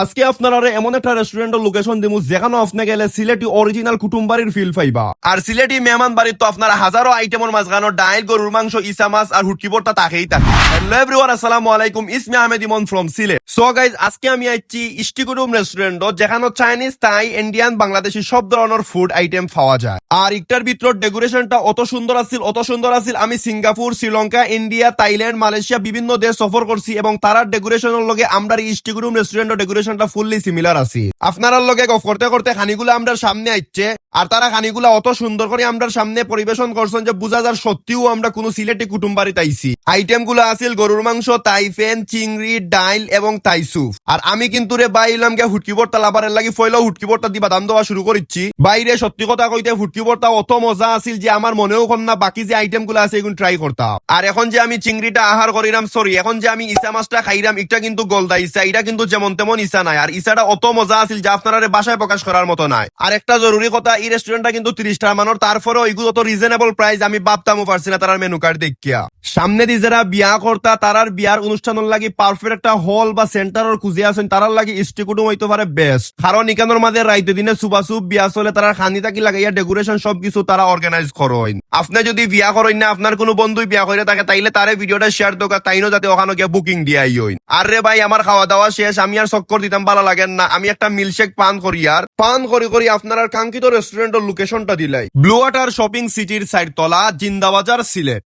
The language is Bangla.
আজকে আপনারা এমন একটা রেস্টুরেন্টের লোকেশন দিমু যেখানে আপনি গেলে সিলেটি অরিজিনাল কুটুমবাড়ির ফিল পাইবা। আর সিলেটি মেহমান বাড়ির তো আপনারা হাজারো আইটেমের মাঝখানো ডাইল, গরুর মাংস, ইসা মাছ আর হুটকি ভর্তা তাকেই থাকে। হ্যালো এভরিওয়ান, আসসালামু আলাইকুম, ইসমি আহমেদ ইমন ফ্রম সিলেট। সো গাইজ, আজকে আমি আইছি ইষ্টিকুটুম রেস্টুরেন্ট, যেখানে চাইনিজ, থাই, ইন্ডিয়ান, বাংলাদেশি সব ধরনের ফুড আইটেম পাওয়া যায়। আর একটার ভিতর ডেকোরেশনটা অত সুন্দর আছিল। আমি Singapore, Sri Lanka, India, Thailand, Malaysia বিভিন্ন দেশ সফর করছি এবং তারার ডেকোরেশনের লগে আমরা ইষ্টিকুটুম রেস্টুরেন্টের ডেকোরেশনটা ফুললি সিমিলার আছে। আপনার লগে গফ করতে করতে খানিগুলো আমরা সামনে আইছে, আর তারা খানিগুলা অত সুন্দর করে আমরা সামনে পরিবেশন করছেন যে বুঝা যার সত্যিও আমরা কোনো সিলেটি কুটুম বাড়িতে আইছি। আইটেম গুলো আছিল গরুর মাংস, তাইফেন, চিংড়ি, ডাইল এবং তাইসুফ। আর আমি কিন্তু রে বাইলাম গে হুটকি ভর্তা লাভারের লাগি ফয়লা হুটকি ভর্তা দিবা দাম দেওয়া শুরু করেছি। বাইরে সত্যি কথা কইতে হুটকি ভর্তা অত মজা আছিল যে আমার মনেও কম না বাকি যে আইটেম গুলো আছে এগুলো ট্রাই করতাম। আর এখন যে আমি চিংড়িটা আহার করিলাম, এখন যে আমি ইসা মাছটা খাইলাম, এটা কিন্তু গলদা ইসা, এটা কিন্তু যেমন তেমন ইসা নাই। আর ইসাটা অত মজা আছিল যে আপনারা বাসায় প্রকাশ করার মতো নাই। আর একটা জরুরি কথা, এই রেস্টুরেন্টটা কিন্তু 30 টাকা মানের, তারপরে ওইগুলো তো রিজনেবল প্রাইস আমি ভাবতামও পারছি না তার মেনু কার্ড দেখিয়া। সামনে দিয়ে যারা বিয়া করতা তারার বিয়ার অনুষ্ঠানের লাগি পারফেক্ট একটা হল বা সেন্টারের খুঁজে আছেন, তারার লাগি ইষ্টিকুটুম হইতে পারে বেস্ট। কারণ ইকানোর মাঝে রাইতে দিনে সুবাসুপ বিয়া চলে, তারা খানি থাকি লাগাইয়া ডেকোরেশন সবকিছু তারা অর্গানাইজ করেন। আপনি যদি বিয়া করেন না, আপনার কোনো বন্ধুই বিয়া করে থাকে, তাইলে তারে ভিডিওটা শেয়ার দোকা, তাইনো যাতে ওখানে গিয়ে বুকিং দিয়াই হইন। আর রে ভাই, আমার খাওয়া দাওয়া শেষ, আমি আর চক্কর দিতাম ভালো লাগেন না। আমি একটা মিল্কশেক পান করি আপনার কাঙ্ক্ষিত রেস্টুরেন্টের লোকেশনটা দিলাই ব্লু ওয়াটার শপিং সিটির সাইড তলা, জিন্দাবাজার, সিলেট।